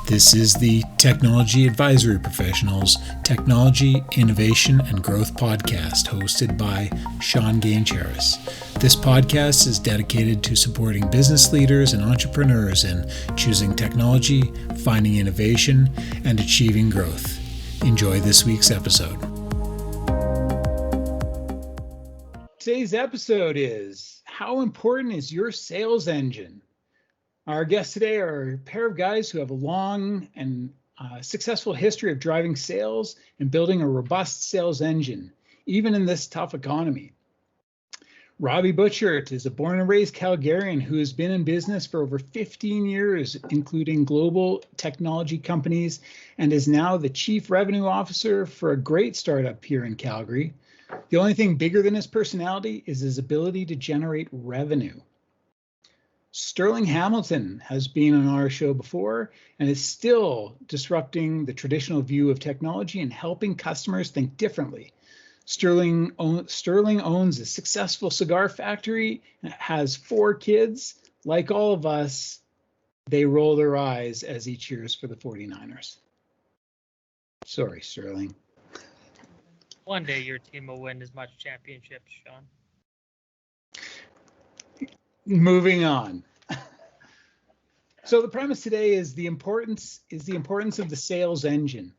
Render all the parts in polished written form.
This is the Technology Advisory Professionals Technology, Innovation, and Growth podcast hosted by Sean Gaincharis. This podcast is dedicated to supporting business leaders and entrepreneurs in choosing technology, finding innovation, and achieving growth. Enjoy this week's episode. Today's episode is, how important is your sales engine? Our guests today are a pair of guys who have a long and successful history of driving sales and building a robust sales engine, even in this tough economy. Robbie Butchert is a born and raised Calgarian who has been in business for over 15 years, including global technology companies, and is now the Chief Revenue Officer for a great startup here in Calgary. The only thing bigger than his personality is his ability to generate revenue. Sterling Hamilton has been on our show before and is still disrupting the traditional view of technology and helping customers think differently. Sterling owns a successful cigar factory and has 4 kids. Like all of us, they roll their eyes as he cheers for the 49ers. Sorry, Sterling. One day your team will win as much championships, Sean. Moving on. So the premise today is the importance of the sales engine.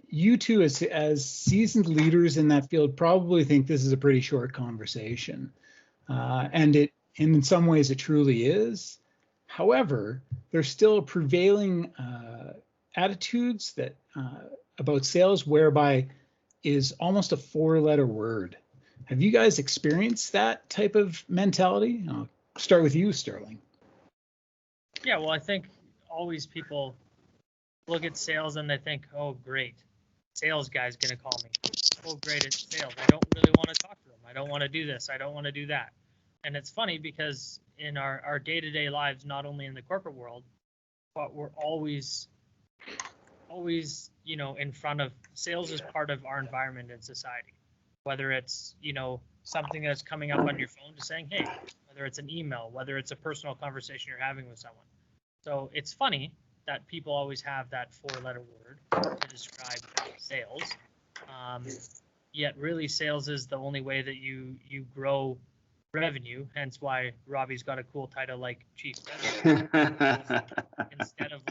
You two, as seasoned leaders in that field, probably think this is a pretty short conversation, and in some ways it truly is. However, there's still prevailing attitudes that about sales whereby is almost a 4-letter word. Have you guys experienced that type of mentality? I'll start with you, Sterling. Yeah, well, I think always people look at sales and they think, oh, great, sales guy's going to call me. Oh, great, it's sales. I don't really want to talk to them. I don't want to do this. I don't want to do that. And it's funny because in our day-to-day lives, not only in the corporate world, but we're always, in front of sales as part of our environment and society. Whether it's, something that's coming up on your phone just saying, hey, whether it's an email, whether it's a personal conversation you're having with someone. So it's funny that people always have that 4-letter word to describe sales. Yet really sales is the only way that you grow revenue, hence why Robbie's got a cool title like Chief Revenue. Instead of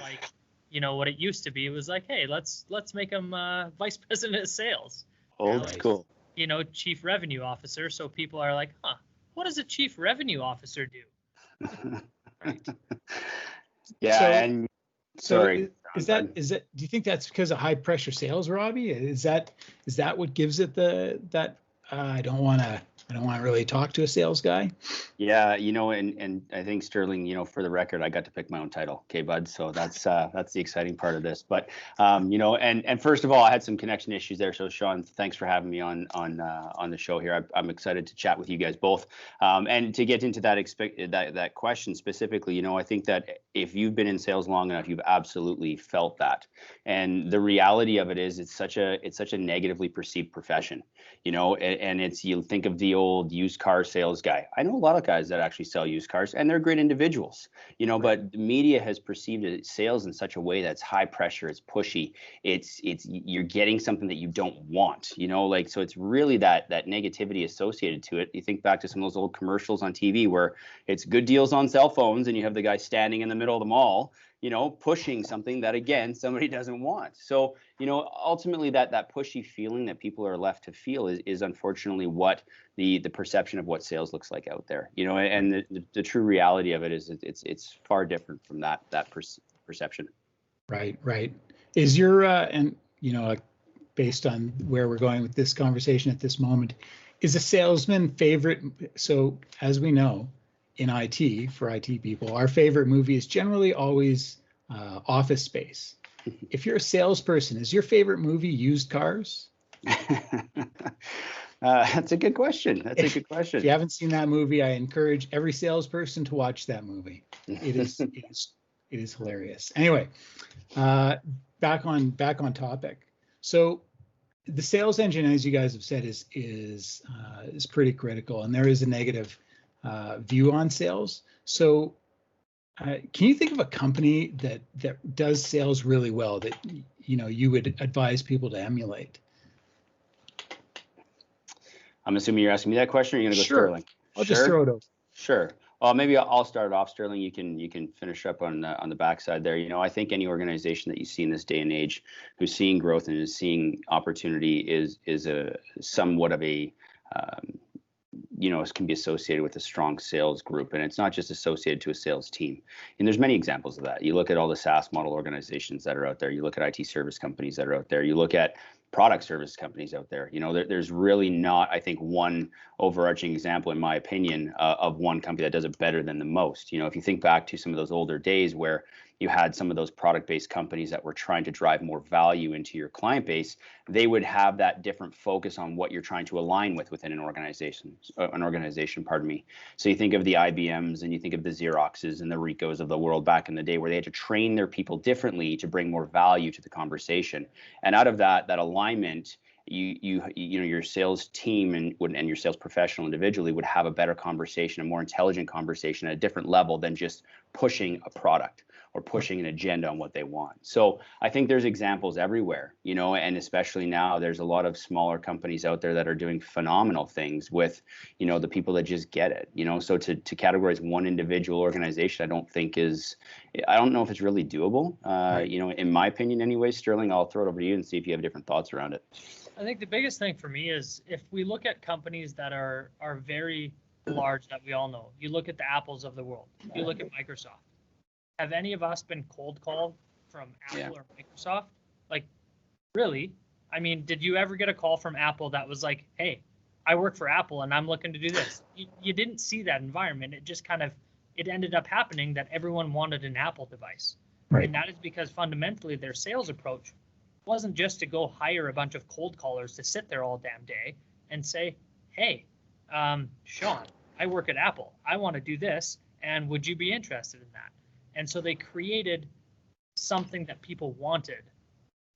what it used to be, it was like, hey, let's make him Vice President of Sales. Old school. Chief Revenue Officer. So people are like, what does a Chief Revenue Officer do? Right. Yeah. Sorry. Is that? Do you think that's because of high pressure sales, Robbie? Is that what gives it that I don't want to really talk to a sales guy? Yeah, and I think Sterling, for the record, I got to pick my own title. Okay, bud. So that's the exciting part of this. But and first of all, I had some connection issues there. So Sean, thanks for having me on the show here. I'm excited to chat with you guys both. And to get into that question specifically, I think that if you've been in sales long enough, you've absolutely felt that. And the reality of it is, it's such a negatively perceived profession. And it's, you think of the old used car sales guy. I know a lot of guys that actually sell used cars, and they're great individuals, right. But the media has perceived sales in such a way that's high pressure, it's pushy, it's you're getting something that you don't want, so it's really that negativity associated to it. You think back to some of those old commercials on TV where it's good deals on cell phones, and you have the guy standing in the middle of the mall, pushing something that, again, somebody doesn't want. So, ultimately that pushy feeling that people are left to feel is unfortunately what the perception of what sales looks like out there, and the true reality of it is it's far different from that perception. Right. Is your, based on where we're going with this conversation at this moment, is a salesman favorite? So as we know, in IT, for IT people, our favorite movie is generally always Office Space. If you're a salesperson, is your favorite movie Used Cars? That's a good question. If you haven't seen that movie, I encourage every salesperson to watch that movie. It is hilarious. Anyway, back on topic. So the sales engine, as you guys have said, is pretty critical, and there is a negative view on sales. So Can you think of a company that does sales really well that you would advise people to emulate? I'm assuming you're asking me that question, or you're going to go Sure. Sterling? I'll just throw it over. Sure. Well, maybe I'll start it off, Sterling. You can finish up on the backside there. I think any organization that you see in this day and age who's seeing growth and is seeing opportunity is a somewhat of a it can be associated with a strong sales group, and it's not just associated to a sales team. And there's many examples of that. You look at all the SaaS model organizations that are out there. You look at IT service companies that are out there. You look at product service companies out there. There's really not, I think, one overarching example, in my opinion, of one company that does it better than the most. If you think back to some of those older days where you had some of those product-based companies that were trying to drive more value into your client base, they would have that different focus on what you're trying to align with within an organization, pardon me. So you think of the IBMs and you think of the Xeroxes and the Ricos of the world back in the day, where they had to train their people differently to bring more value to the conversation. And out of that alignment, your sales team and your sales professional individually would have a better conversation, a more intelligent conversation at a different level than just pushing a product or pushing an agenda on what they want. So I think there's examples everywhere, and especially now there's a lot of smaller companies out there that are doing phenomenal things with, the people that just get it, so to categorize one individual organization, I don't know if it's really doable, in my opinion anyway. Sterling, I'll throw it over to you and see if you have different thoughts around it. I think the biggest thing for me is if we look at companies that are very large that we all know, you look at the Apples of the world, you look at Microsoft. Have any of us been cold called from Apple or Microsoft? Like, really? I mean, did you ever get a call from Apple that was like, hey, I work for Apple and I'm looking to do this? You didn't see that environment. It just it ended up happening that everyone wanted an Apple device. Right. And that is because fundamentally their sales approach wasn't just to go hire a bunch of cold callers to sit there all damn day and say, hey, Sean, I work at Apple. I want to do this. And would you be interested in that? And so they created something that people wanted,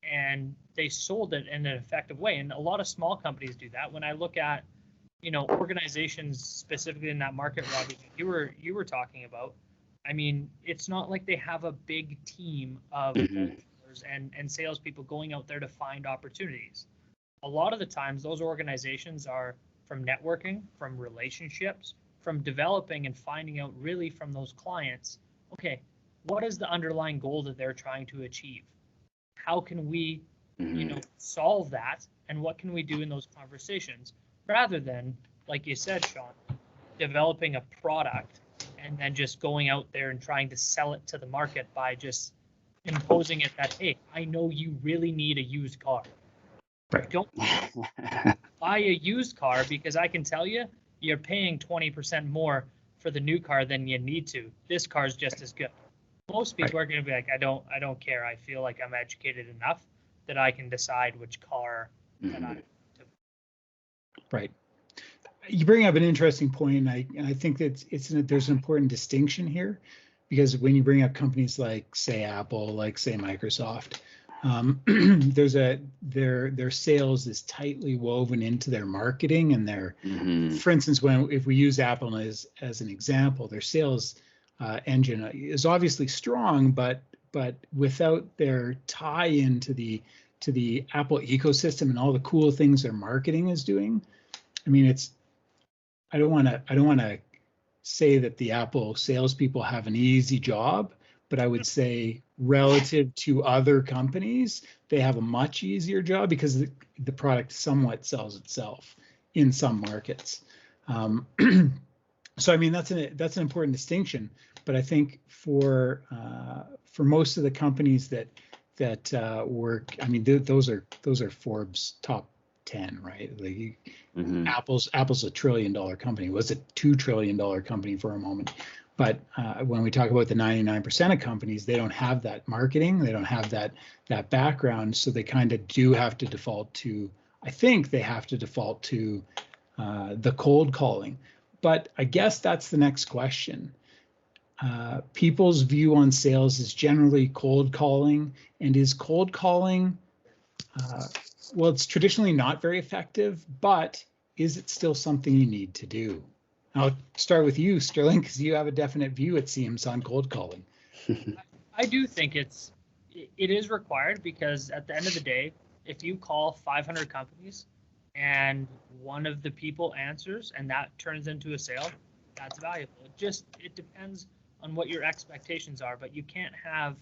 and they sold it in an effective way. And a lot of small companies do that. When I look at, organizations specifically in that market, Robbie, you were talking about, I mean, it's not like they have a big team of and salespeople going out there to find opportunities. A lot of the times, those organizations are from networking, from relationships, from developing and finding out really from those clients, okay, what is the underlying goal that they're trying to achieve? How can we, solve that? And what can we do in those conversations? Rather than, like you said, Sean, developing a product and then just going out there and trying to sell it to the market by just imposing it that, hey, I know you really need a used car. Right. Don't buy a used car, because I can tell you, you're paying 20% more for the new car than you need to. This car is just as good. Most people are going to be like, I don't care. I feel like I'm educated enough that I can decide which car that I to. Right. You bring up an interesting point, and I think that there's an important distinction here, because when you bring up companies like, say, Apple, like, say, Microsoft, their sales is tightly woven into their marketing and their, for instance, if we use Apple as an example, their sales engine is obviously strong, but without their tie into the Apple ecosystem and all the cool things their marketing is doing, I mean, I don't want to say that the Apple salespeople have an easy job, but I would say relative to other companies, they have a much easier job because the product somewhat sells itself in some markets. So I mean, that's an important distinction. But I think for most of the companies that work, I mean, those are Forbes top 10, right? Like Apple's a $1 trillion company. It was a $2 trillion company for a moment. But when we talk about the 99% of companies, they don't have that marketing, they don't have that background, so they kind of do have to default to. I think they have to default to the cold calling. But I guess that's the next question. People's view on sales is generally cold calling, and is cold calling, well, it's traditionally not very effective, but is it still something you need to do? I'll start with you, Sterling, because you have a definite view, it seems, on cold calling. I do think it is required, because at the end of the day, if you call 500 companies and one of the people answers and that turns into a sale, that's valuable. It depends on what your expectations are, but you can't have,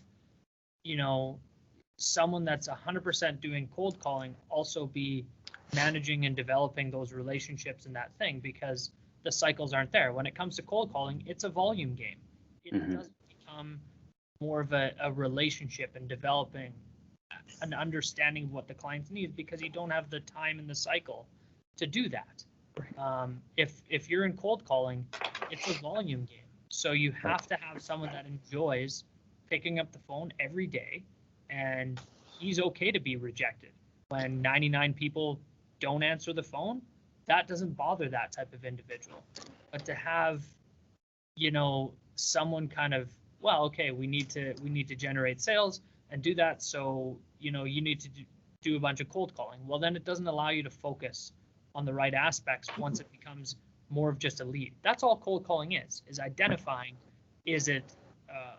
someone that's 100% doing cold calling also be managing and developing those relationships and that thing, because the cycles aren't there. When it comes to cold calling, it's a volume game. It doesn't become more of a relationship and developing an understanding of what the clients need, because you don't have the time in the cycle to do that. If you're in cold calling, it's a volume game. So you have to have someone that enjoys picking up the phone every day, and he's okay to be rejected. When 99 people don't answer the phone, that doesn't bother that type of individual. But to have, someone kind of, well, okay, we need to generate sales and do that. So, you need to do a bunch of cold calling. Well, then it doesn't allow you to focus on the right aspects once it becomes more of just a lead. That's all cold calling is identifying, is it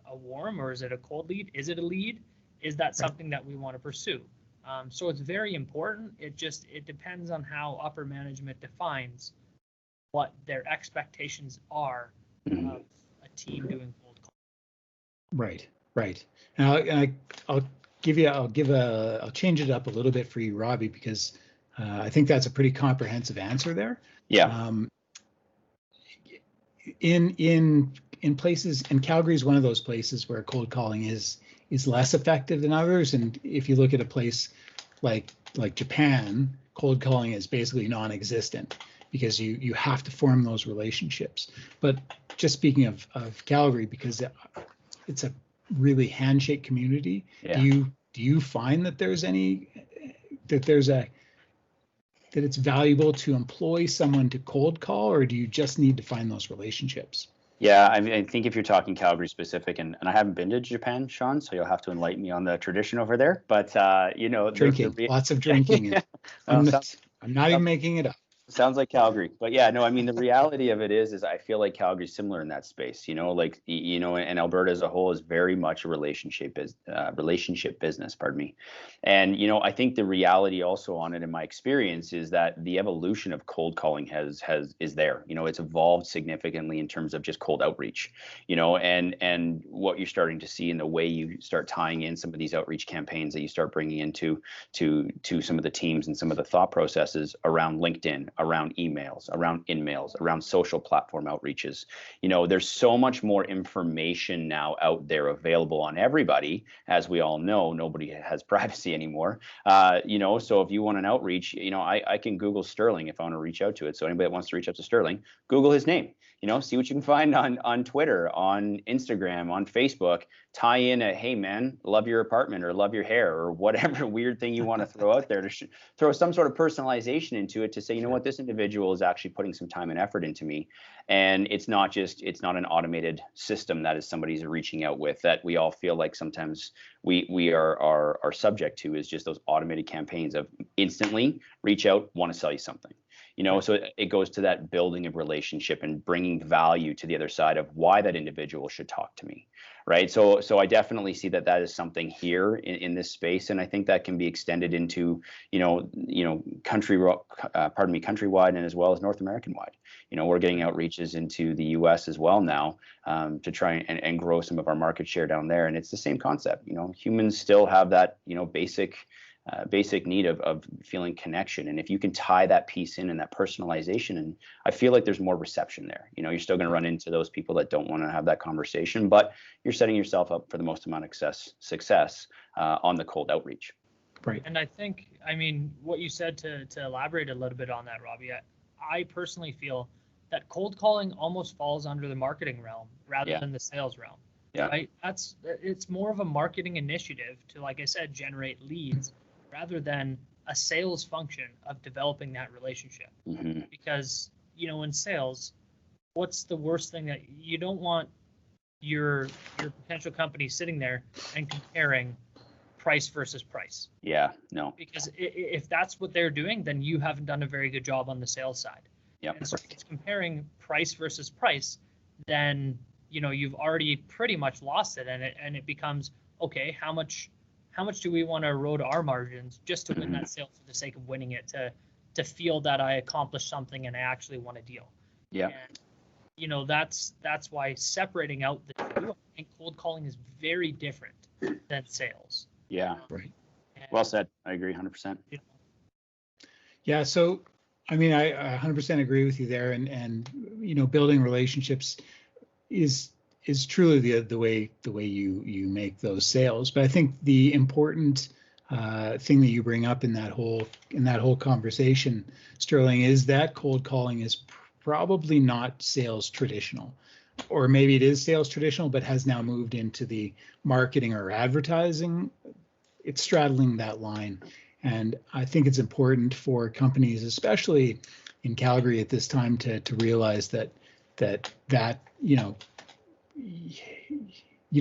a warm or is it a cold lead? Is it a lead? Is that something that we want to pursue? So it's very important. It depends on how upper management defines what their expectations are of a team doing cold calling. Right. Now I'll change it up a little bit for you, Robbie, because I think that's a pretty comprehensive answer there. Yeah. In places, and Calgary is one of those places where cold calling is less effective than others. And if you look at a place like Japan, cold calling is basically non-existent, because you have to form those relationships. But just speaking of Calgary, because it's a really handshake community, do you find that that it's valuable to employ someone to cold call, or do you just need to find those relationships? Yeah, I mean, I think if you're talking Calgary specific, and I haven't been to Japan, Sean, so you'll have to enlighten me on the tradition over there. But drinking, lots of drinking. I'm not even making it up. Sounds like Calgary, but yeah, no, I mean, the reality of it is I feel like Calgary's similar in that space, and Alberta as a whole is very much a relationship business, pardon me. And, I think the reality also on it, in my experience, is that the evolution of cold calling is there. It's evolved significantly in terms of just cold outreach, and what you're starting to see in the way you start tying in some of these outreach campaigns that you start bringing into some of the teams and some of the thought processes around LinkedIn, around emails, around in-mails, around social platform outreaches. There's so much more information now out there available on everybody. As we all know, nobody has privacy anymore. So if you want an outreach, I can Google Sterling if I want to reach out to it. So anybody that wants to reach out to Sterling, Google his name. See what you can find on Twitter, on Instagram, on Facebook. Tie in a, hey man, love your apartment or love your hair or whatever weird thing you want to throw out there to throw some sort of personalization into it to say, what, this individual is actually putting some time and effort into me. And it's not an automated system that is somebody's reaching out with, that we all feel like sometimes we are subject to, is just those automated campaigns of instantly reach out, want to sell you something. So it goes to that building of relationship and bringing value to the other side of why that individual should talk to me, right? So I definitely see that is something here in this space, and I think that can be extended into countrywide and as well as North American wide. We're getting outreaches into the U.S. as well now to try and grow some of our market share down there, and it's the same concept. Humans still have that basic need of feeling connection. And if you can tie that piece in and that personalization, and I feel like there's more reception there. You're still going to run into those people that don't want to have that conversation, but you're setting yourself up for the most amount of success on the cold outreach. Right. And I think, what you said, to elaborate a little bit on that, Robbie, I personally feel that cold calling almost falls under the marketing realm rather than the sales realm. Yeah. Right. It's more of a marketing initiative to, like I said, generate leads rather than a sales function of developing that relationship. Mm-hmm. Because, in sales, what's the worst thing that you don't want your potential company sitting there and comparing price versus price? Yeah, no. Because if that's what they're doing, then you haven't done a very good job on the sales side. Yep. And so if it's comparing price versus price, then you've already pretty much lost it, and it becomes, okay, how much do we want to erode our margins just to win that sale for the sake of winning it, to feel that I accomplished something and I actually won a deal. Yeah. And that's why separating out the two, I think cold calling is very different than sales. Yeah. Right. Well said. I agree 100%. Yeah. So, I mean, I 100% agree with you there. And building relationships is truly the way you make those sales. But I think the important thing that you bring up in that whole conversation, Sterling, is that cold calling is probably not sales traditional, or maybe it is sales traditional, but has now moved into the marketing or advertising. It's straddling that line. And I think it's important for companies, especially in Calgary at this time, to realize that you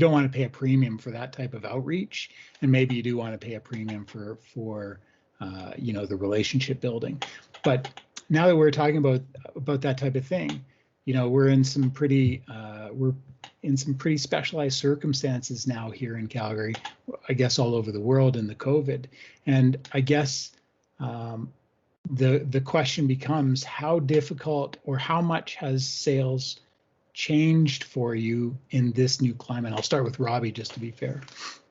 don't want to pay a premium for that type of outreach, and maybe you do want to pay a premium for the relationship building. But now that we're talking about that type of thing, we're in some pretty specialized circumstances now here in Calgary, I guess all over the world in the COVID. And I guess the question becomes, how difficult or how much has sales changed for you in this new climate? I'll start with Robbie, just to be fair.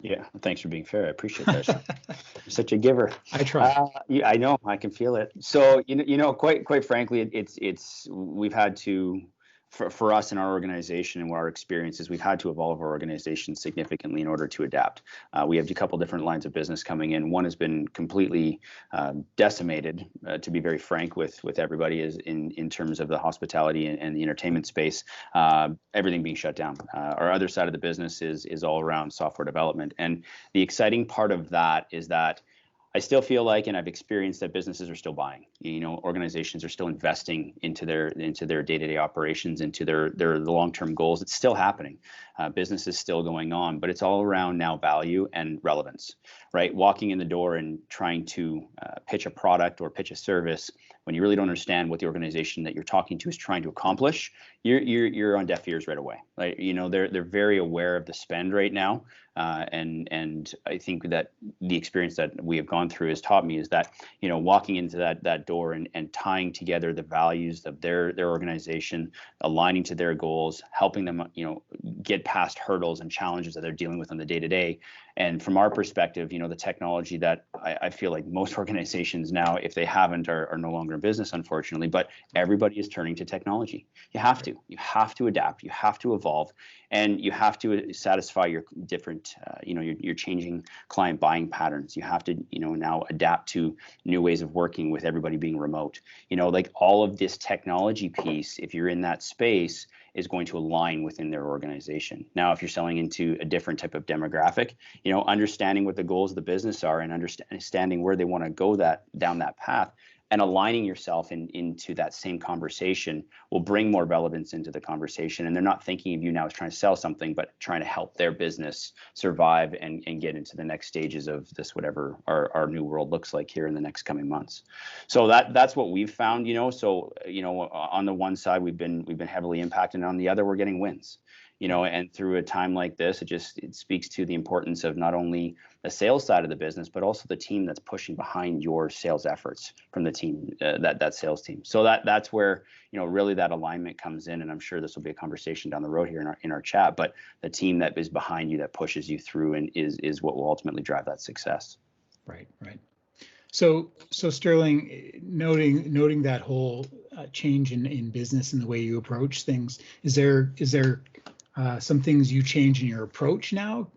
Yeah, thanks for being fair. I appreciate that. You're such a giver. I try. Yeah, I know. I can feel it. So, quite frankly, it's we've had to, for us in our organization and our experiences, we've had to evolve our organization significantly in order to adapt. We have a couple different lines of business coming in. One has been completely decimated, to be very frank with everybody, is in terms of the hospitality and the entertainment space, everything being shut down. Our other side of the business is all around software development. And the exciting part of that is that I still feel like, and I've experienced, that businesses are still buying. Organizations are still investing into their day-to-day operations, into their long-term goals. It's still happening. Business is still going on, but it's all around now value and relevance, right? Walking in the door and trying to pitch a product or pitch a service when you really don't understand what the organization that you're talking to is trying to accomplish, you're on deaf ears right away. Like, they're very aware of the spend right now. And I think that the experience that we have gone through has taught me is that, walking into that door and tying together the values of their organization, aligning to their goals, helping them, get past hurdles and challenges that they're dealing with on the day-to-day. And from our perspective, the technology that I feel like most organizations now, if they haven't, are no longer in business, unfortunately, but everybody is turning to technology. You have to adapt, you have to evolve, and you have to satisfy your different, your changing client buying patterns. You have to, now adapt to new ways of working with everybody being remote. Like all of this technology piece, if you're in that space, is going to align within their organization. Now, if you're selling into a different type of demographic, understanding what the goals of the business are and understanding where they want to go down that path, and aligning yourself into that same conversation will bring more relevance into the conversation. And they're not thinking of you now as trying to sell something, but trying to help their business survive and get into the next stages of this, whatever our new world looks like here in the next coming months. So that's what we've found, So, on the one side, we've been heavily impacted, and on the other, we're getting wins. And through a time like this, it speaks to the importance of not only the sales side of the business, but also the team that's pushing behind your sales efforts from the team, that sales team. So that's where, really that alignment comes in. And I'm sure this will be a conversation down the road here in our chat, but the team that is behind you, that pushes you through, and is what will ultimately drive that success. Right. So Sterling, noting that whole change in business and the way you approach things, is there some things you change in your approach now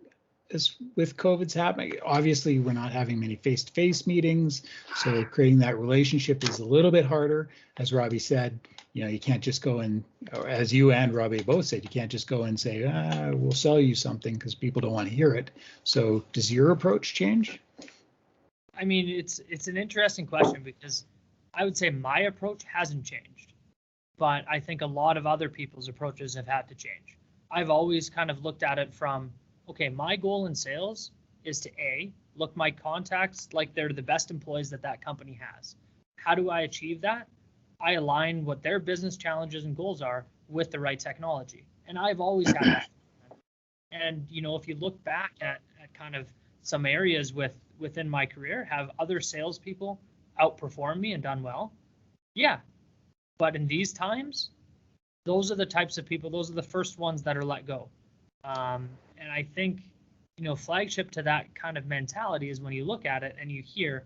as with COVID's happening? Obviously, we're not having many face-to-face meetings, so creating that relationship is a little bit harder. As Robbie said, you can't just go and, or as you and Robbie both said, you can't just go and say, we'll sell you something, because people don't want to hear it. So does your approach change? I mean, it's an interesting question, because I would say my approach hasn't changed, but I think a lot of other people's approaches have had to change. I've always kind of looked at it from, okay, my goal in sales is to look my contacts like they're the best employees that company has. How do I achieve that? I align what their business challenges and goals are with the right technology. And I've always had that. And, you know, if you look back at kind of some areas within my career, have other salespeople outperformed me and done well? Yeah. But in these times, those are the types of people, those are the first ones that are let go. And I think, you know, flagship to that kind of mentality is when you look at it and you hear,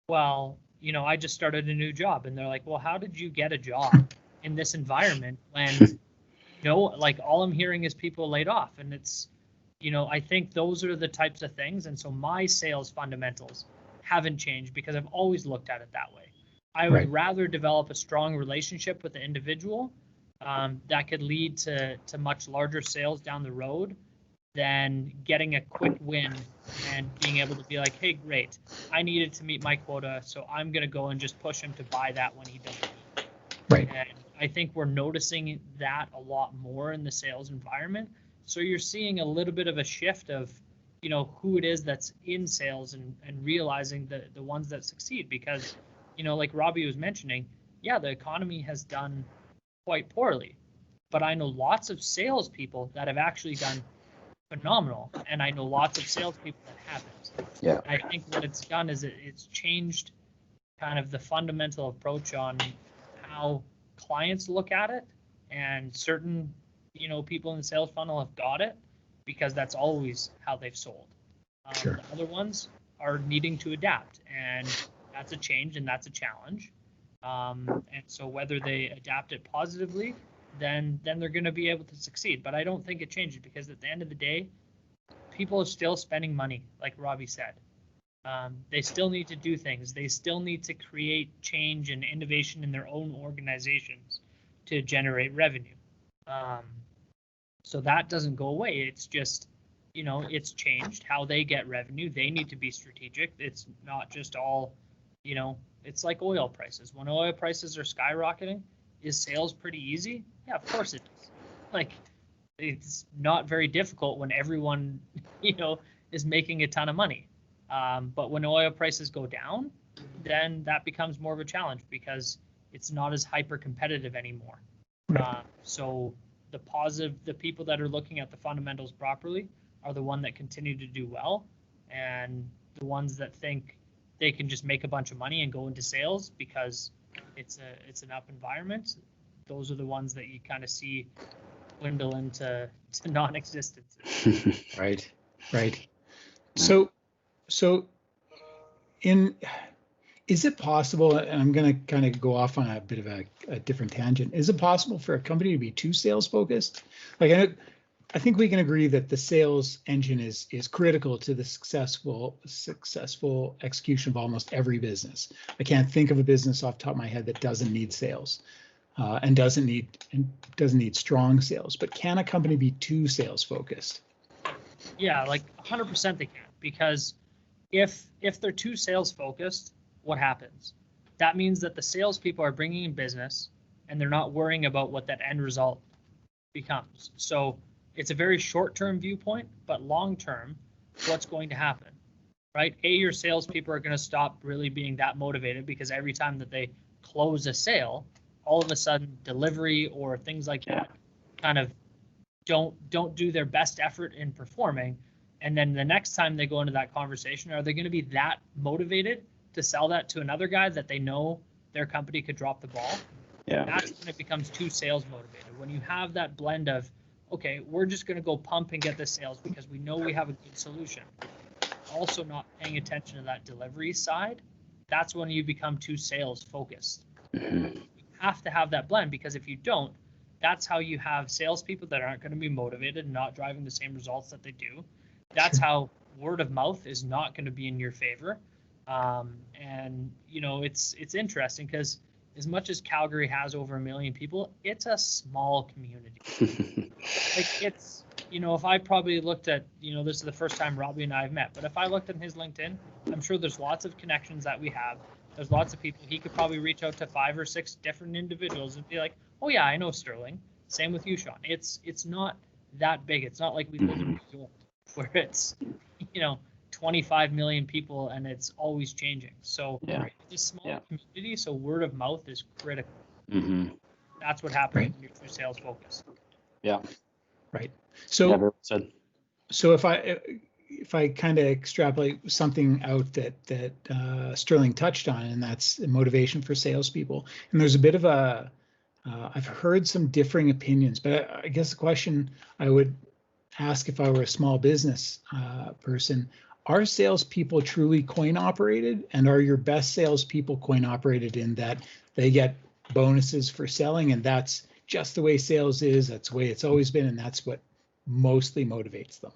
well, you know, I just started a new job. And they're like, well, how did you get a job in this environment when, no, like all I'm hearing is people laid off? And it's, you know, I think those are the types of things. And so my sales fundamentals haven't changed because I've always looked at it that way. I would rather develop a strong relationship with the individual that could lead to much larger sales down the road than getting a quick win and being able to be like, hey, great, I needed to meet my quota, so I'm going to go and just push him to buy that when he doesn't. Right. And I think we're noticing that a lot more in the sales environment. So you're seeing a little bit of a shift of, you know, who it is that's in sales and realizing the ones that succeed. Because, you know, like Robbie was mentioning, yeah, the economy has done quite poorly, but I know lots of salespeople that have actually done phenomenal, and I know lots of salespeople that haven't. Yeah. I think what it's done is it's changed kind of the fundamental approach on how clients look at it, and certain, you know, people in the sales funnel have got it because that's always how they've sold. Sure. The other ones are needing to adapt, and that's a change and that's a challenge. And so whether they adapt it positively, then they're going to be able to succeed. But I don't think it changes because at the end of the day, people are still spending money, like Robbie said. They still need to do things. They still need to create change and innovation in their own organizations to generate revenue. So that doesn't go away. It's just, you know, it's changed how they get revenue. They need to be strategic. It's not just all, you know, it's like oil prices. When oil prices are skyrocketing, is sales pretty easy? Yeah, of course it is. Like, it's not very difficult when everyone, you know, is making a ton of money. But when oil prices go down, then that becomes more of a challenge because it's not as hyper competitive anymore. So the people that are looking at the fundamentals properly are the one that continue to do well, and the ones that think they can just make a bunch of money and go into sales because it's an up environment, those are the ones that you kind of see dwindle into non-existence. Right. So is it possible, and I'm going to kind of go off on a bit of a different tangent, is it possible for a company to be too sales focused? Like, I think we can agree that the sales engine is critical to the successful execution of almost every business. I can't think of a business off the top of my head that doesn't need sales and doesn't need strong sales. But can a company be too sales focused? Yeah, like 100% they can, because if they're too sales focused, what happens? That means that the salespeople are bringing in business and they're not worrying about what that end result becomes. So it's a very short-term viewpoint, but long-term, what's going to happen, right? Your salespeople are going to stop really being that motivated because every time that they close a sale, all of a sudden delivery or things like that kind of don't do their best effort in performing. And then the next time they go into that conversation, are they going to be that motivated to sell that to another guy that they know their company could drop the ball? Yeah. That's when it becomes too sales motivated. When you have that blend of, okay, we're just going to go pump and get the sales because we know we have a good solution, also not paying attention to that delivery side, that's when you become too sales focused. You have to have that blend, because if you don't, that's how you have salespeople that aren't going to be motivated and not driving the same results that they do. That's how word of mouth is not going to be in your favor. And, you know, it's interesting because as much as Calgary has over 1 million people, it's a small community. Like, it's, you know, if I probably looked at, you know, this is the first time Robbie and I have met, but if I looked at his LinkedIn, I'm sure there's lots of connections that we have. There's lots of people. He could probably reach out to 5 or 6 different individuals and be like, oh yeah, I know Sterling. Same with you, Sean. It's not that big. It's not like we live in New York where it's, you know, 25 million people and it's always changing. So It's a small community, so word of mouth is critical. Mm-hmm. That's what happens when you're true sales focused. Yeah. Right. So, Never said. So if I kind of extrapolate something out that Sterling touched on, and that's motivation for salespeople, and there's a bit of a I've heard some differing opinions, but I guess the question I would ask if I were a small business person: are salespeople truly coin operated, and are your best salespeople coin operated in that they get bonuses for selling, and that's just the way sales is, that's the way it's always been, and that's what mostly motivates them?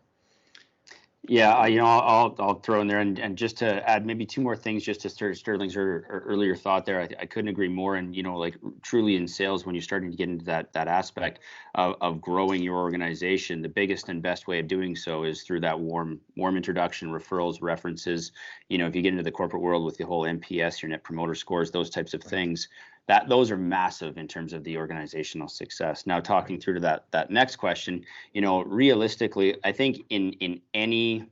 Yeah, I'll throw in there, and just to add maybe two more things, just to Sterling's earlier thought there. I couldn't agree more. And like truly in sales, when you're starting to get into that aspect of growing your organization, the biggest and best way of doing so is through that warm introduction, referrals, references. If you get into the corporate world with the whole NPS, your Net Promoter Scores, those types of things, those are massive in terms of the organizational success. Now, talking through to that next question, realistically, I think in any,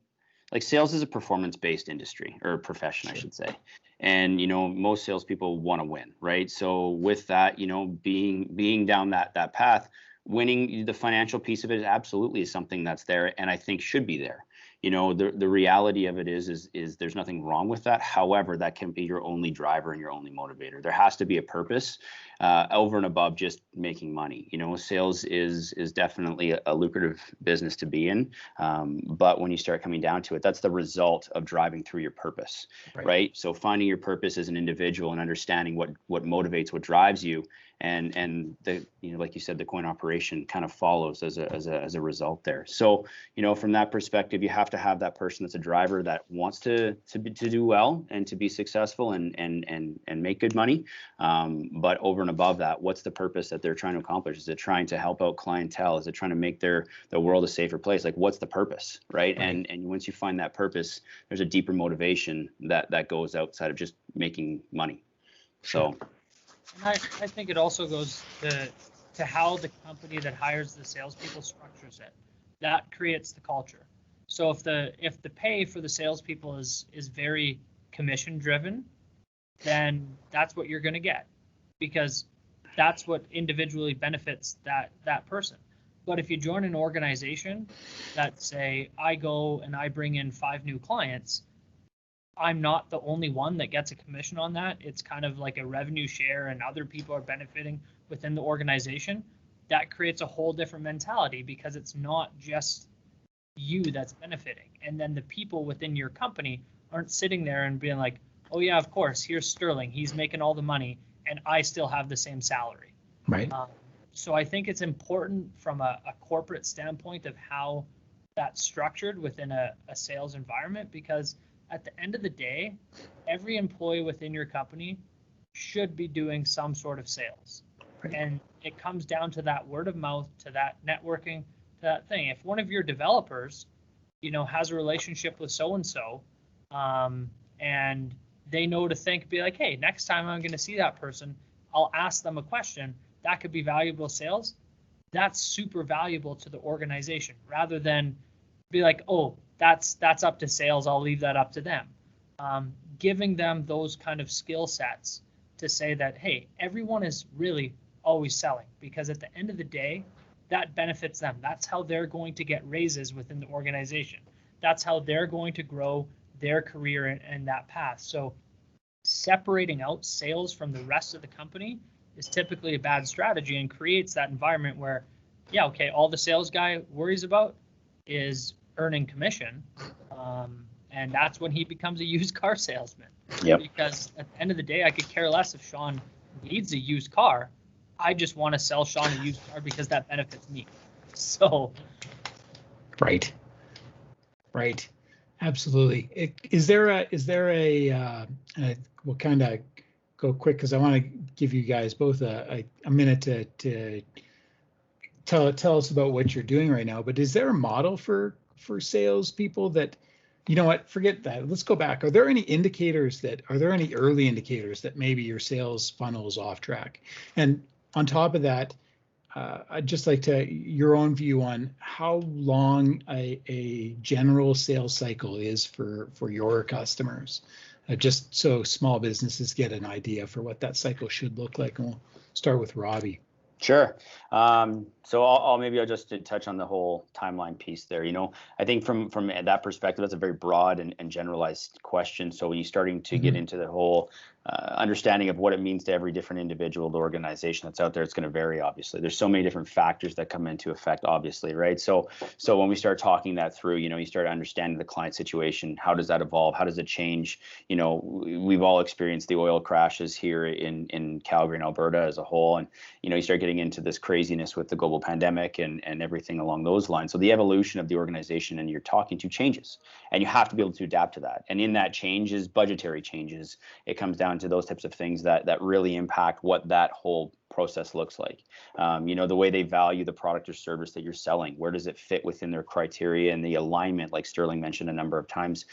like, sales is a performance-based industry or profession, I should say. And most salespeople want to win, right? So with that, being down that path, winning, the financial piece of it absolutely is something that's there, and I think should be there. The reality of it is there's nothing wrong with that. However, that can be your only driver and your only motivator. There has to be a purpose over and above just making money. Sales is definitely a lucrative business to be in, but when you start coming down to it, that's the result of driving through your purpose, right? So finding your purpose as an individual and understanding what motivates, what drives you, and the like you said, the coin operation kind of follows as a result there. So from that perspective, you have to have that person that's a driver that wants to do well and to be successful and make good money. But over and above that, what's the purpose that they're trying to accomplish? Is it trying to help out clientele? Is it trying to make the world a safer place? Like, what's the purpose, right? And once you find that purpose, there's a deeper motivation that goes outside of just making money. So. And I think it also goes to how the company that hires the salespeople structures it. That creates the culture. So if the pay for the salespeople is very commission driven, then that's what you're going to get, because that's what individually benefits that person. But if you join an organization that, say, I go and I bring in 5 new clients, I'm not the only one that gets a commission on that. It's kind of like a revenue share, and other people are benefiting within the organization. That creates a whole different mentality, because it's not just you that's benefiting. And then the people within your company aren't sitting there and being like, oh yeah, of course, here's Sterling, he's making all the money and I still have the same salary. Right. So I think it's important from a corporate standpoint of how that's structured within a sales environment, because at the end of the day, every employee within your company should be doing some sort of sales. Right. And it comes down to that word of mouth, to that networking, to that thing. If one of your developers, has a relationship with so-and-so, and they know to be like, hey, next time I'm going to see that person, I'll ask them a question. That could be valuable sales. That's super valuable to the organization, rather than be like, oh, that's up to sales, I'll leave that up to them. Giving them those kind of skill sets to say that, hey, everyone is really always selling, because at the end of the day, that benefits them. That's how they're going to get raises within the organization. That's how they're going to grow their career in that path. So separating out sales from the rest of the company is typically a bad strategy, and creates that environment where, yeah, okay, all the sales guy worries about is earning commission, and that's when he becomes a used car salesman. Yep. Because at the end of the day, I could care less if Sean needs a used car. I just want to sell Sean a used car because that benefits me. So. Right. Absolutely. Is there a we'll kind of go quick, because I want to give you guys both a minute to tell us about what you're doing right now. But is there a model for salespeople that, forget that. Let's go back. Are there any early indicators that maybe your sales funnel is off track? And on top of that, I'd just like your own view on how long a general sales cycle is for your customers. just so small businesses get an idea for what that cycle should look like. And we'll start with Robbie. Sure. So I'll just touch on the whole timeline piece there. I think from that perspective, that's a very broad and generalized question. So when you're starting to get into the whole understanding of what it means to every different individual, the organization that's out there, it's going to vary. Obviously, there's so many different factors that come into effect. Obviously, right? So when we start talking that through, you start understanding the client situation. How does that evolve? How does it change? We've all experienced the oil crashes here in Calgary and Alberta as a whole, and you start getting into this craziness with the global pandemic and everything along those lines. So the evolution of the organization and you're talking to changes, and you have to be able to adapt to that. And in that changes, budgetary changes. It comes down to those types of things that really impact what that whole process looks like. The way they value the product or service that you're selling, where does it fit within their criteria, and the alignment, like Sterling mentioned a number of times.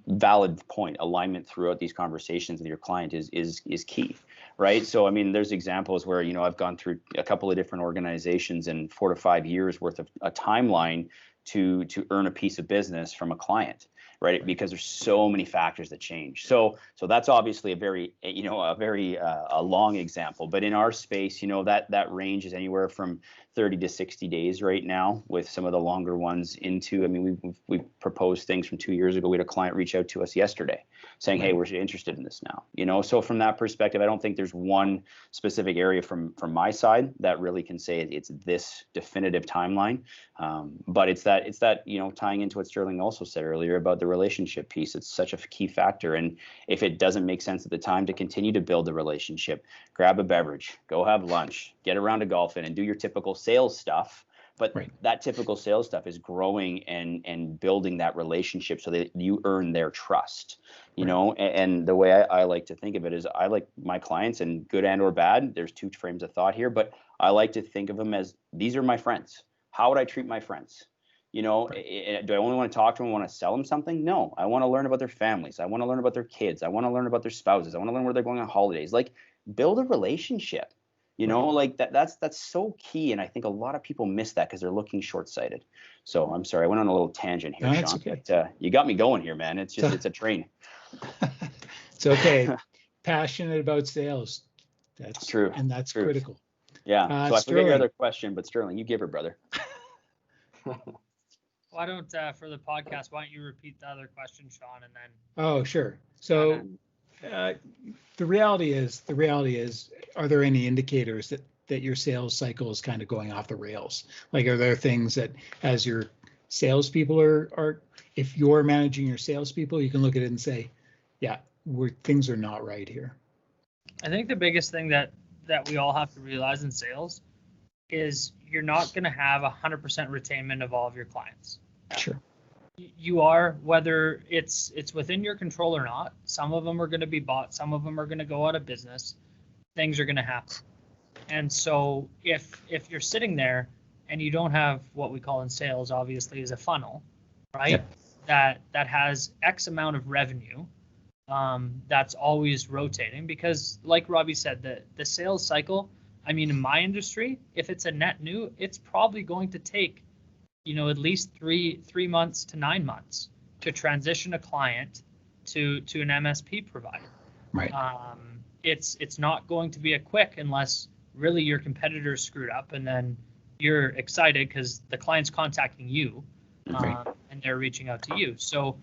Valid point. Alignment throughout these conversations with your client is key, right? So there's examples where I've gone through a couple of different organizations and 4 to 5 years worth of a timeline to earn a piece of business from a client, right? Because there's so many factors that change. So that's obviously a very long example, but in our space, that range is anywhere from 30 to 60 days right now, with some of the longer ones into, we've proposed things from 2 years ago. We had a client reach out to us yesterday saying, hey, we're interested in this now, so from that perspective, I don't think there's one specific area from my side that really can say it's this definitive timeline. But it's that, tying into what Sterling also said earlier about the relationship piece. It's such a key factor. And if it doesn't make sense at the time to continue to build the relationship, grab a beverage, go have lunch, get around to golfing and do your typical sales stuff. But that typical sales stuff is growing and building that relationship so that you earn their trust, and the way I like to think of it is I like my clients, and good and or bad, there's two frames of thought here, but I like to think of them as, these are my friends. How would I treat my friends? Do I only want to talk to them? Want to sell them something? No, I want to learn about their families. I want to learn about their kids. I want to learn about their spouses. I want to learn where they're going on holidays. Like, build a relationship. Like that's so key. And I think a lot of people miss that because they're looking short-sighted. So I'm sorry, I went on a little tangent here, Sean. Okay. But, you got me going here, man. It's just, it's a train. It's okay. Passionate about sales. That's true. And that's critical. Yeah. So I forget your other question, but Sterling, you give her, brother. Why don't, for the podcast, why don't you repeat the other question, Sean, and then. Oh, sure. So the reality is, are there any indicators that your sales cycle is kind of going off the rails? Like, are there things that, as your salespeople are, if you're managing your salespeople, you can look at it and say, yeah, things are not right here. I think the biggest thing that we all have to realize in sales is you're not going to have 100% retainment of all of your clients. Sure. You are, whether it's within your control or not. Some of them are going to be bought. Some of them are going to go out of business. Things are going to happen. And so if you're sitting there and you don't have what we call in sales, obviously, is a funnel, right? Yep. That has X amount of revenue, that's always rotating, because like Robbie said, the sales cycle, in my industry, if it's a net new, it's probably going to take at least three months to 9 months to transition a client to an MSP provider. Right. It's not going to be a quick, unless really your competitors screwed up and then you're excited because the client's contacting you, and they're reaching out to you. So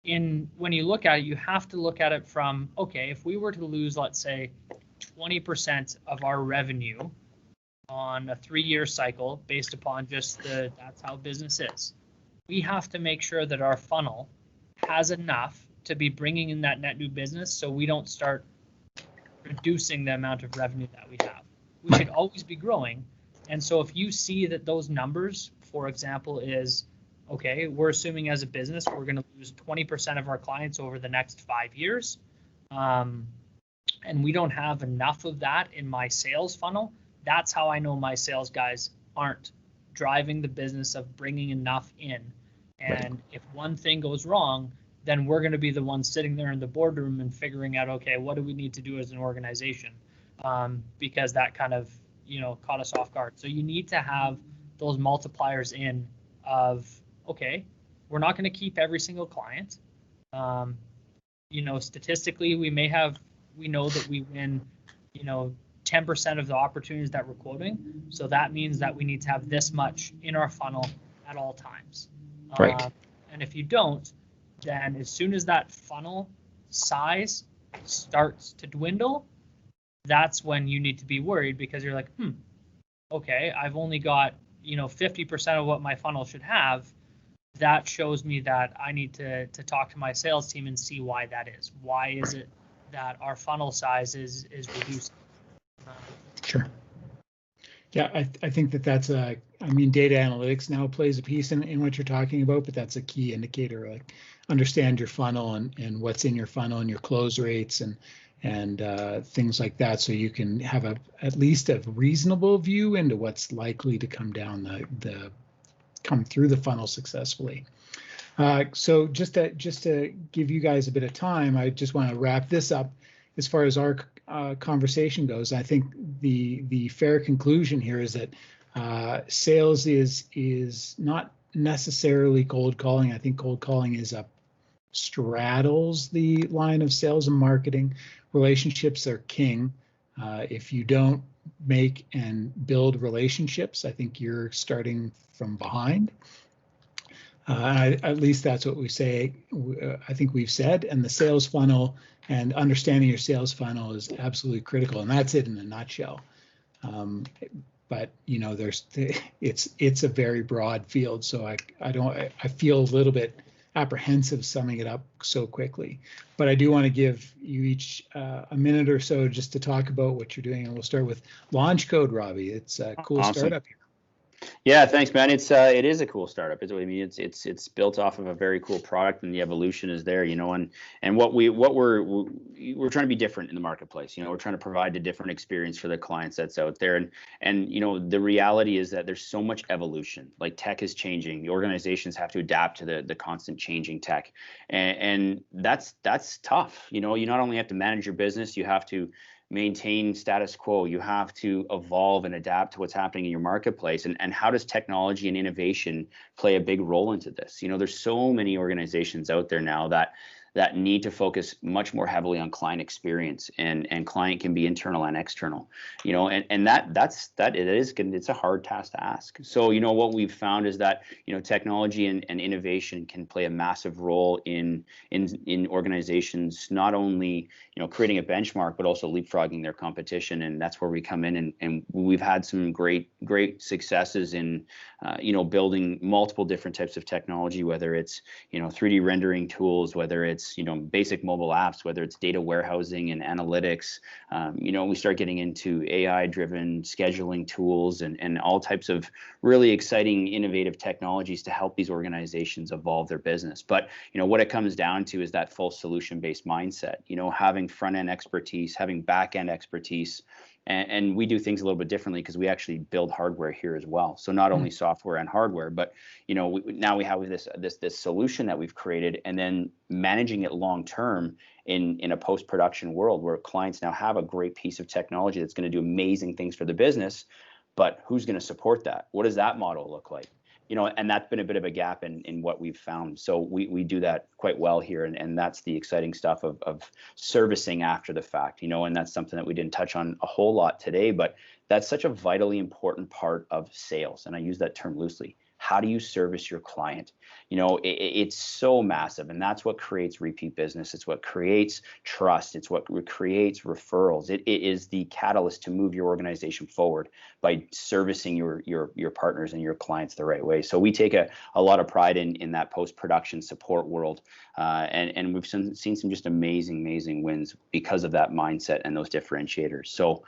when you look at it, you have to look at it from, okay, if we were to lose, let's say, 20% of our revenue on a 3-year cycle based upon just that's how business is. We have to make sure that our funnel has enough to be bringing in that net new business, so we don't start reducing the amount of revenue that we have. We should always be growing. And so if you see that those numbers, for example, is, okay, we're assuming as a business, we're going to lose 20% of our clients over the next 5 years. And we don't have enough of that in my sales funnel. That's how I know my sales guys aren't driving the business of bringing enough in. And if one thing goes wrong, then we're going to be the ones sitting there in the boardroom and figuring out, okay, what do we need to do as an organization? Because that kind of, caught us off guard. So you need to have those multipliers in of, okay, we're not going to keep every single client. statistically, we know that we win, 10% of the opportunities that we're quoting. So that means that we need to have this much in our funnel at all times. Right. And if you don't, then as soon as that funnel size starts to dwindle, that's when you need to be worried, because you're like, okay, I've only got, 50% of what my funnel should have. That shows me that I need to talk to my sales team and see why that is. Why is it that our funnel size is reducing? Sure. Yeah, I think that's data analytics now plays a piece in what you're talking about, but that's a key indicator. Like, understand your funnel and what's in your funnel and your close rates and things like that, so you can have at least a reasonable view into what's likely to come down come through the funnel successfully. So just to give you guys a bit of time, I just want to wrap this up. As far as our conversation goes, I think the fair conclusion here is that sales is not necessarily cold calling. I think cold calling straddles the line of sales and marketing. Relationships are king. If you don't make and build relationships, I think you're starting from behind. At least that's what we say. I think we've said, and the sales funnel and understanding your sales funnel is absolutely critical, and that's it in a nutshell. But it's a very broad field, so I feel a little bit apprehensive summing it up so quickly. But I do want to give you each a minute or so just to talk about what you're doing, and we'll start with Launch Code, Robbie. It's a cool startup here. Yeah, thanks, man. It is a cool startup. It's built off of a very cool product, and the evolution is there, and we're trying to be different in the marketplace. We're trying to provide a different experience for the clients that's out there, and the reality is that there's so much evolution. Like, tech is changing. The organizations have to adapt to the constant changing tech, and that's tough. You not only have to manage your business, you have to maintain status quo. You have to evolve and adapt to what's happening in your marketplace. And how does technology and innovation play a big role into this? There's so many organizations out there now that need to focus much more heavily on client experience, and client can be internal and external, and it's a hard task to ask. So, what we've found is that, technology and innovation can play a massive role in organizations, not only, creating a benchmark, but also leapfrogging their competition. And that's where we come in, and we've had some great successes in, building multiple different types of technology, whether it's, 3D rendering tools, whether it's basic mobile apps, whether it's data warehousing and analytics. We start getting into AI-driven scheduling tools and all types of really exciting, innovative technologies to help these organizations evolve their business. But what it comes down to is that full solution-based mindset. Having front-end expertise, having back-end expertise. And we do things a little bit differently because we actually build hardware here as well. So not only software and hardware, but now we have this solution that we've created, and then managing it long term in a post-production world where clients now have a great piece of technology that's going to do amazing things for the business. But who's going to support that? What does that model look like? And that's been a bit of a gap in what we've found. So we do that quite well here, and that's the exciting stuff of servicing after the fact, and that's something that we didn't touch on a whole lot today, but that's such a vitally important part of sales. And I use that term loosely. How do you service your client? It's so massive, and that's what creates repeat business. It's what creates trust. It's what creates referrals. It is the catalyst to move your organization forward by servicing your partners and your clients the right way. So we take a lot of pride in that post-production support world, and we've seen some just amazing wins because of that mindset and those differentiators. So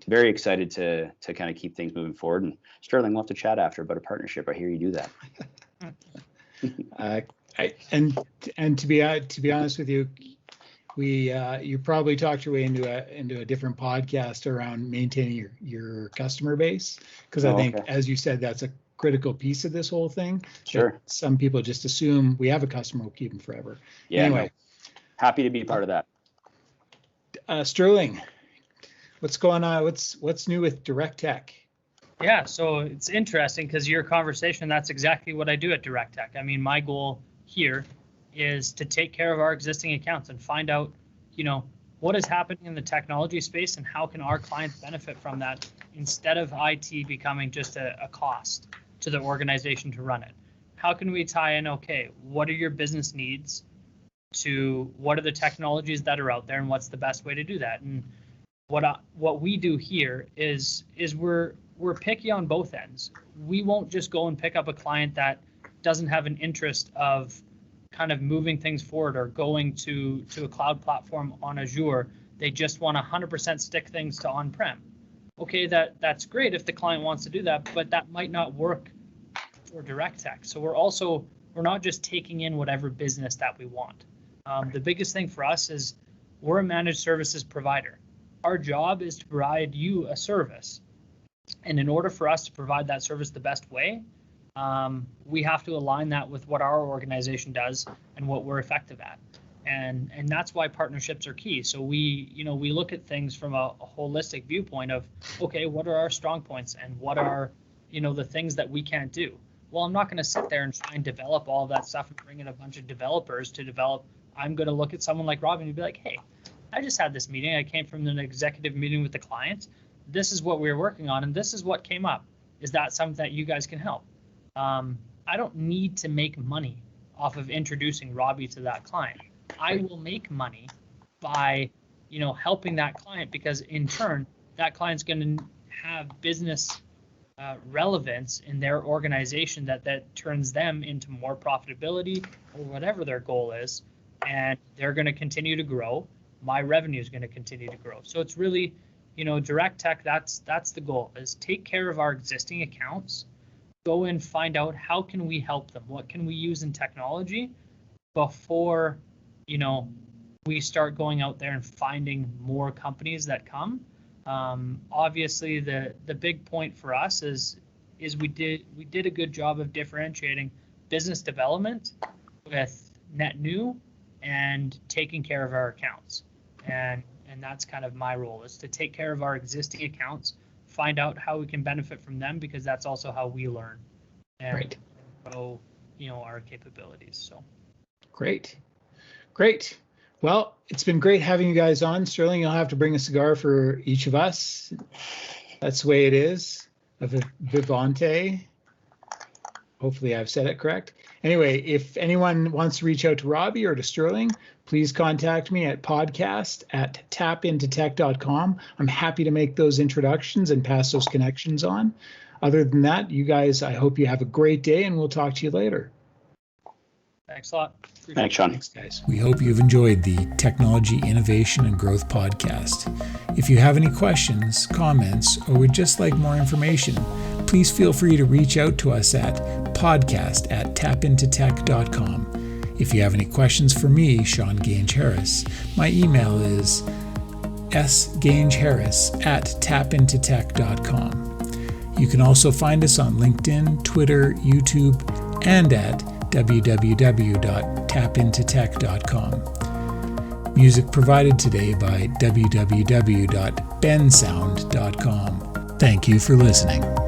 very excited to kind of keep things moving forward. And Sterling, we'll have to chat after about a partnership. I hear you do that. And to be honest with you, you probably talked your way into a different podcast around maintaining your customer base, because I think, as you said, that's a critical piece of this whole thing. Sure. Some people just assume we have a customer, we'll keep them forever. Yeah. Anyway, no. Happy to be part of that. Sterling, what's going on? What's new with Direct Tech? Yeah, so it's interesting because your conversation, that's exactly what I do at Direct Tech. I mean, my goal here is to take care of our existing accounts and find out, what is happening in the technology space and how can our clients benefit from that, instead of IT becoming just a cost to the organization to run it. How can we tie in, okay, what are your business needs to what are the technologies that are out there and what's the best way to do that? And what we do here is we're picky on both ends. We won't just go and pick up a client that doesn't have an interest of kind of moving things forward or going to a cloud platform on Azure. They just want to 100% stick things to on-prem. Okay, that's great if the client wants to do that, but that might not work for direct tech. So we're not just taking in whatever business that we want. The biggest thing for us is we're a managed services provider. Our job is to provide you a service. And in order for us to provide that service the best way, we have to align that with what our organization does and what we're effective at. And that's why partnerships are key. So we look at things from a holistic viewpoint of, okay, what are our strong points and what are, the things that we can't do? Well, I'm not going to sit there and try and develop all of that stuff and bring in a bunch of developers to develop. I'm going to look at someone like Robbie and be like, hey, I just had this meeting. I came from an executive meeting with the client. This is what we were working on, and this is what came up. Is that something that you guys can help? I don't need to make money off of introducing Robbie to that client. I will make money by, helping that client, because in turn, that client's going to have business relevance in their organization that turns them into more profitability or whatever their goal is, and they're going to continue to grow. My revenue is going to continue to grow. So it's really, direct tech, that's the goal, is take care of our existing accounts, go and find out how can we help them, what can we use in technology before, we start going out there and finding more companies that come. Obviously, the big point for us is we did a good job of differentiating business development with net new and taking care of our accounts. And that's kind of my role, is to take care of our existing accounts, find out how we can benefit from them, because that's also how we learn and grow, our capabilities. So Great. Well, it's been great having you guys on. Sterling, you'll have to bring a cigar for each of us. That's the way it is. A Vivante. Hopefully I've said it correct. Anyway, if anyone wants to reach out to Robbie or to Sterling, please contact me at podcast@tapintotech.com. I'm happy to make those introductions and pass those connections on. Other than that, you guys, I hope you have a great day, and we'll talk to you later. Thanks a lot. Thanks, Sean. Thanks, guys. We hope you've enjoyed the Technology Innovation and Growth Podcast. If you have any questions, comments, or would just like more information, please feel free to reach out to us at podcast@tapintotech.com. If you have any questions for me, Sean Gange-Harris, my email is sgangeharris@tapintotech.com. You can also find us on LinkedIn, Twitter, YouTube, and at www.tapintotech.com. Music provided today by www.bensound.com. Thank you for listening.